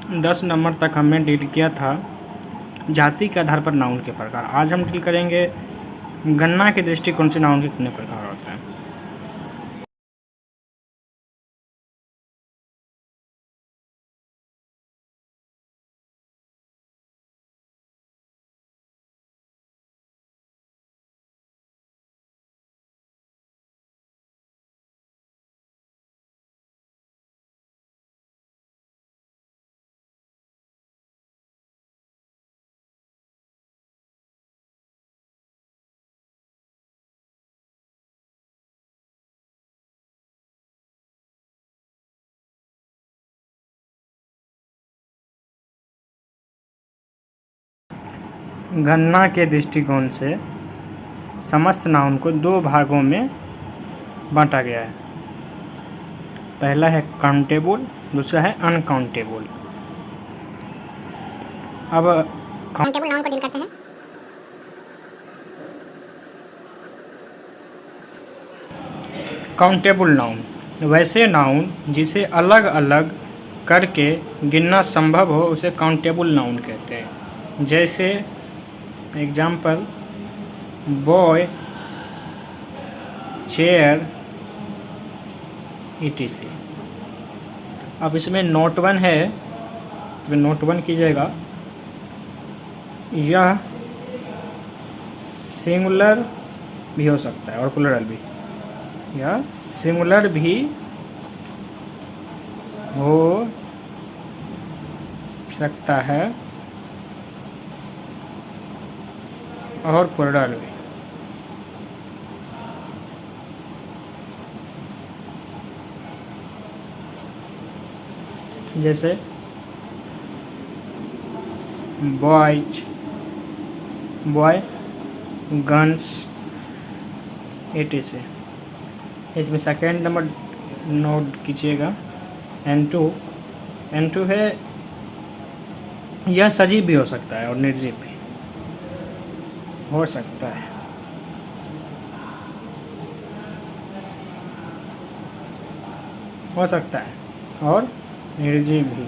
10 number तक हमने deal किया था जाति के आधार पर नाउन के प्रकार। आज हम डील करेंगे गणना के दृष्टिकोण से नाउन के कितने प्रकार होते हैं। गणना के दृष्टिकोण से समस्त नाउन को 2 भागों में बांटा गया है। पहला है काउंटेबल, दूसरा है अनकाउंटेबल। अब काउंटेबल नाउन को डील करते हैं। काउंटेबल नाउन वैसे नाउन जिसे अलग अलग करके गिनना संभव हो उसे काउंटेबल नाउन कहते हैं। जैसे एग्जाम्पल बॉय, चेयर, etc। अब इसमें नोट 1 है, इसमें नोट 1 कीजिएगा। यह सिंगुलर भी हो सकता है और प्लूरल भी। यह सिंगुलर भी हो सकता है और प्लूरल भी। जैसे बॉयज, बॉय, गन्स, etc। इसमें सेकेंड नंबर नोट कीजिएगा N2 है। यह सजीव भी हो सकता है और निर्जीव भी हो सकता है। और निर्जीव भी।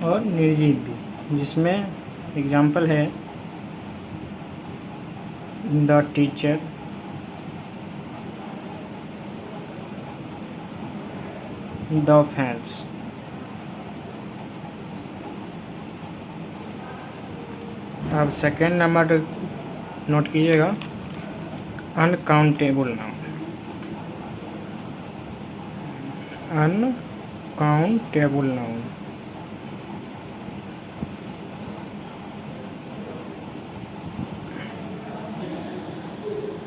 और निर्जीव भी, जिसमें एग्जाम्पल है द टीचर, द फैंस। अब सेकेंड नंबर नोट कीजिएगा uncountable noun. Uncountable noun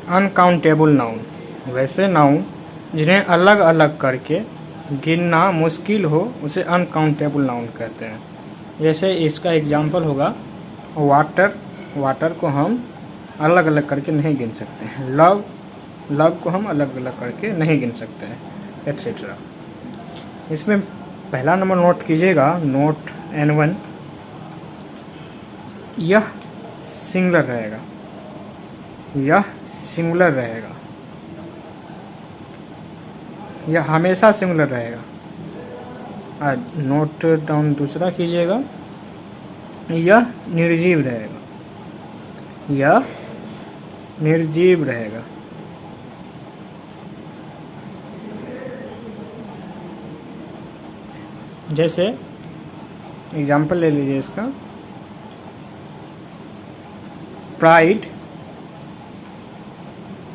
uncountable noun वैसे नाउन जिन्हें अलग अलग करके गिनना मुश्किल हो उसे अनकाउंटेबल नाउन कहते हैं। जैसे इसका एग्जाम्पल होगा वाटर, वाटर को हम अलग अलग करके नहीं गिन सकते हैं। लव, लव को हम अलग अलग करके नहीं गिन सकते हैं, एट्सेट्रा। इसमें पहला नंबर नोट कीजिएगा, नोट N1। यह सिंगुलर रहेगा, यह सिंगुलर रहेगा, यह हमेशा सिंगुलर रहेगा। नोट डाउन दूसरा कीजिएगा, यह निर्जीव रहेगा, यह निर्जीव रहेगा। जैसे एग्जाम्पल ले लीजिए इसका, प्राइड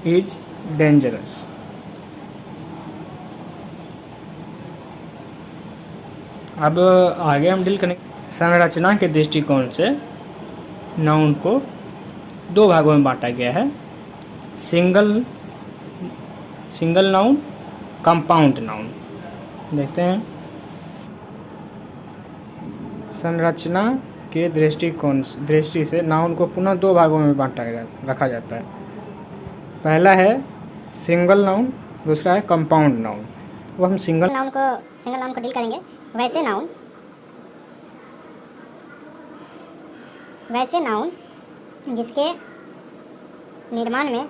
इज डेंजरस। अब आगे हम डील करेंगे संरचना के दृष्टिकोण से नाउन को 2 भागों में बांटा गया है, सिंगल नाउन, कंपाउंड नाउन। देखते हैं संरचना के दृष्टि से नाउन को पुनः 2 भागों में रखा जाता है। पहला है सिंगल नाउन, दूसरा है कंपाउंड नाउन। वो हम सिंगल नाउन को डील करेंगे। वैसे नाउन वैसे नाउन जिसके निर्माण में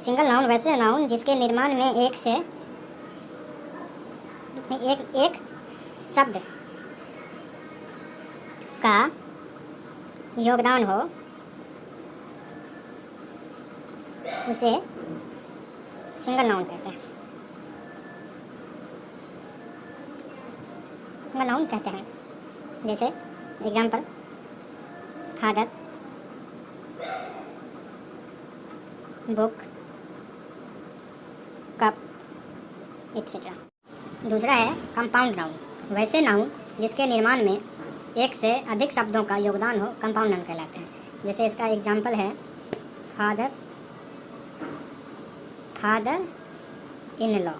सिंगल नाउन, वैसे नाउन जिसके निर्माण में एक शब्द का योगदान हो उसे सिंगल नाउन कहते हैं। सिंगल नाउन कहते हैं। जैसे example, father, book, cup, etcetera. दूसरा है कंपाउंड नाउन। वैसे नाउन जिसके निर्माण में एक से अधिक शब्दों का योगदान हो कंपाउंड नाउन कहलाते हैं। जैसे इसका एग्जाम्पल है father in law,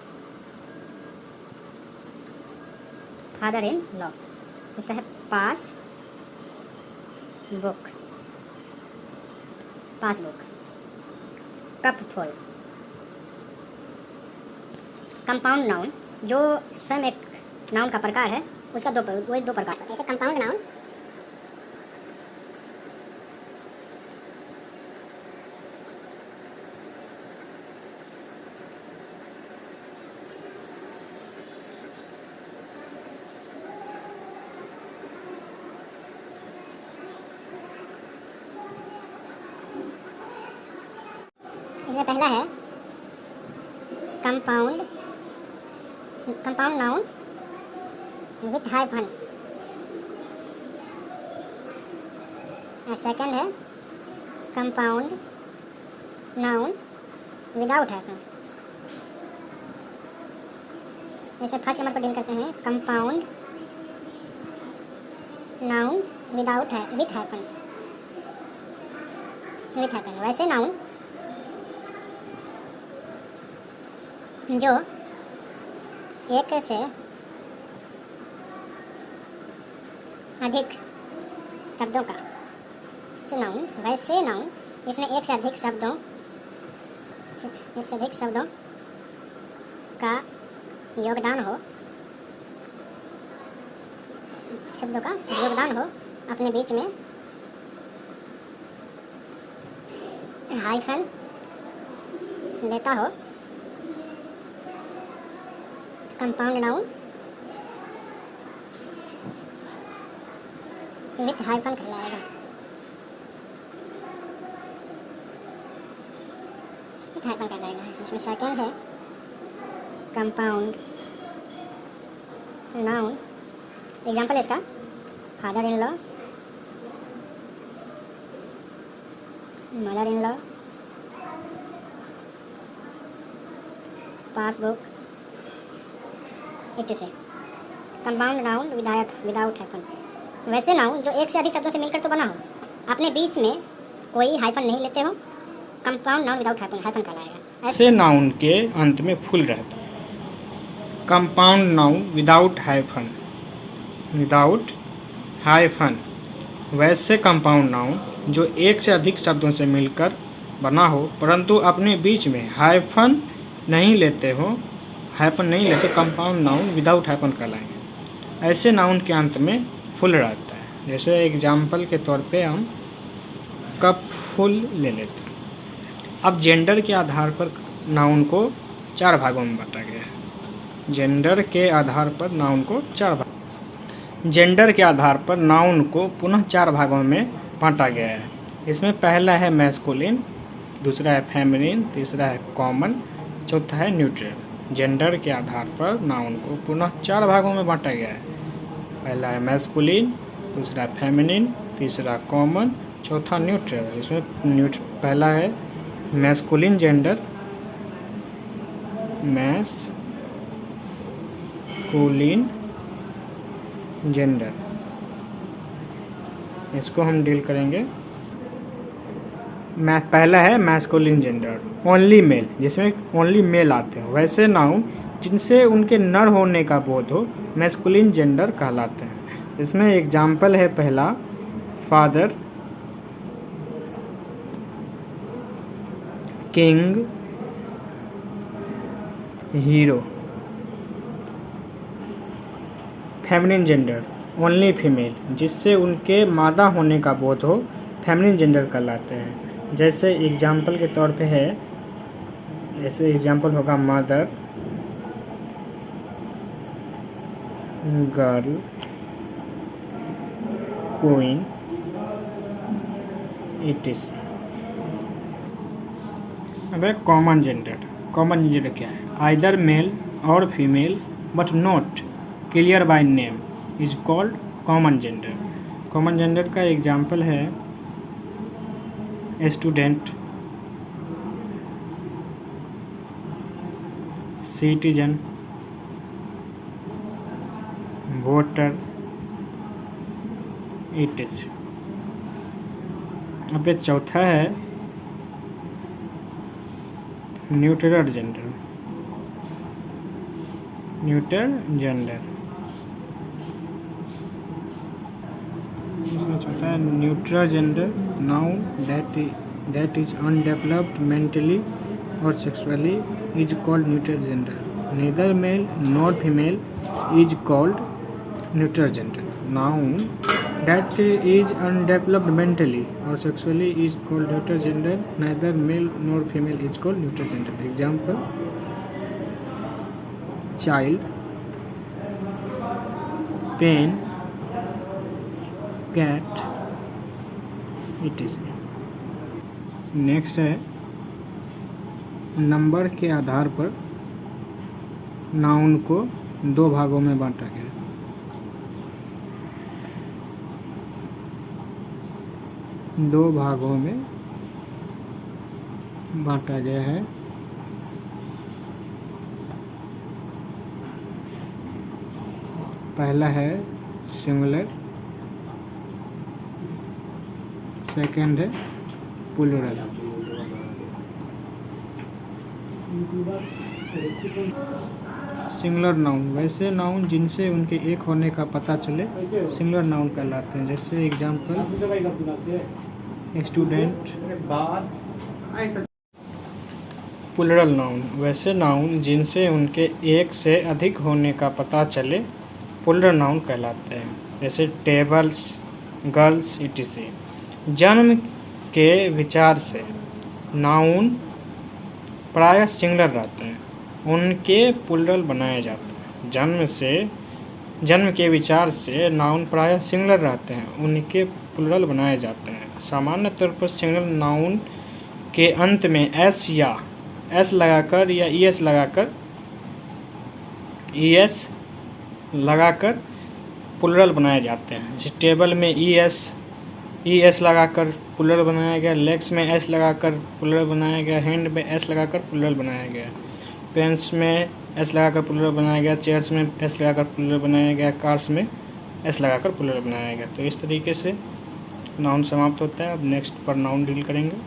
father in law. दूसरा है pass book, cup full. Compound noun जो स्वयं एक नाउन का प्रकार है, उसका दो प्रकार। जैसे कंपाउंड नाउन इसमें पहला है कंपाउंड नाउन विथ हाइफन, और सेकंड है कंपाउंड नाउन विदाउट हाइफन। इसमें फर्स्ट नंबर पर डील करते हैं कंपाउंड नाउन विथ हाइफन। वैसे नाउन जो एक से अधिक शब्दों का नाउन, वैसे नाउन जिसमें एक से अधिक शब्दों का योगदान हो अपने बीच में हाइफन लेता हो, कंपाउंड नाउन विथ हाइफन कहलाएगा। इसमें सेकंड है कंपाउंड नाउन। एग्जाम्पल इसका father in law, mother in law, passbook, इटसे। Compound noun without hyphen. वैसे नाउन जो एक से अधिक शब्दों से मिलकर तो बना हो, अपने बीच में कोई हाइफन नहीं लेते हो, कंपाउंड नाउन विदाउट हाइफन कहलाएगा। ऐसे नाउन के अंत में फुल रहता है। Compound noun without hyphen. वैसे कंपाउंड नाउन जो एक से अधिक शब्दों से मिलकर बना हो परंतु अपने बीच में हाइफन नहीं लेते, कंपाउंड नाउन विदाउट हाइफन कहलाएंगे। ऐसे नाउन के अंत में फुल रहता है। जैसे एग्जाम्पल के तौर पे हम कप फुल ले लेते हैं। अब जेंडर के आधार पर नाउन को 4 भागों में बांटा गया है। जेंडर के आधार पर नाउन को 4 भागों में बांटा गया है। इसमें पहला है मैस्कुलिन, दूसरा है फेमिनिन, तीसरा है कॉमन, चौथा है न्यूट्रल। जेंडर के आधार पर नाउन को पुनः 4 भागों में बांटा गया है। पहला है मैस्कुलिन, दूसरा फेमिनिन, तीसरा कॉमन, चौथा न्यूट्रल। इसमें पहला है मैस्कुलिन जेंडर, इसको हम डील करेंगे। पहला है मैस्कुलिन जेंडर, ओनली मेल, जिसमें ओनली मेल आते हैं। वैसे नाउन जिनसे उनके नर होने का बोध हो मैस्कुलिन जेंडर कहलाते हैं। इसमें एग्जाम्पल है पहला father, king, hero, feminine gender only female, जिससे उनके मादा होने का बोध हो, फेमिनिन जेंडर कहलाते हैं। जैसे एग्जाम्पल के तौर पे है, ऐसे एग्जाम्पल होगा मदर, गर्ल, क्वीन, etc। अब है कॉमन जेंडर। कॉमन जेंडर क्या है? आइदर मेल और female but not clear by name is called common gender. Common gender का एग्जाम्पल है स्टूडेंट, सिटीजन, वोटर, etc। अब ये चौथा है न्यूट्रल जेंडर। न्यूट्रल जेंडर इसमें चौथा है neutral gender noun that is undeveloped mentally और sexually is called neutral gender. neither male nor female is called neutral gender. Noun that is undeveloped mentally or sexually is called neutral gender. Neither male nor female is called neutral gender. Example: child, pen, cat, etc। Next है number के आधार पर noun को दो भागों में बांटा गया। दो भागों में बांटा गया है। पहला है सिंगुलर, सेकंड है प्लूरल। सिंगुलर नाउन वैसे नाउन जिनसे उनके एक होने का पता चले सिंगुलर नाउन कहलाते हैं। जैसे एग्जाम्पल स्टूडेंट। प्लूरल नाउन वैसे नाउन जिनसे उनके एक से अधिक होने का पता चले प्लूरल नाउन कहलाते हैं। जैसे टेबल्स, गर्ल्स, etc। जन्म के विचार से नाउन प्रायः सिंगुलर रहते हैं, उनके प्लूरल बनाए जाते हैं। जन्म के विचार से नाउन प्रायः सिंगुलर रहते हैं, उनके प्लूरल बनाए जाते हैं। सामान्य तौर पर सिंगुलर नाउन के अंत में एस लगाकर या ईएस लगाकर प्लूरल बनाए जाते हैं। जैसे टेबल में ईएस लगाकर प्लूरल बनाया गया, लेग्स में एस लगाकर प्लूरल बनाया गया, हैंड में एस लगाकर प्लूरल बनाया गया, पेन्स में एस लगाकर प्लूरल बनाया गया, चेयर्स में एस लगाकर प्लूरल बनाया गया, कार्स में एस लगाकर प्लूरल बनाया गया। तो इस तरीके से नाउन समाप्त होता है। अब नेक्स्ट पर नाउन डील करेंगे।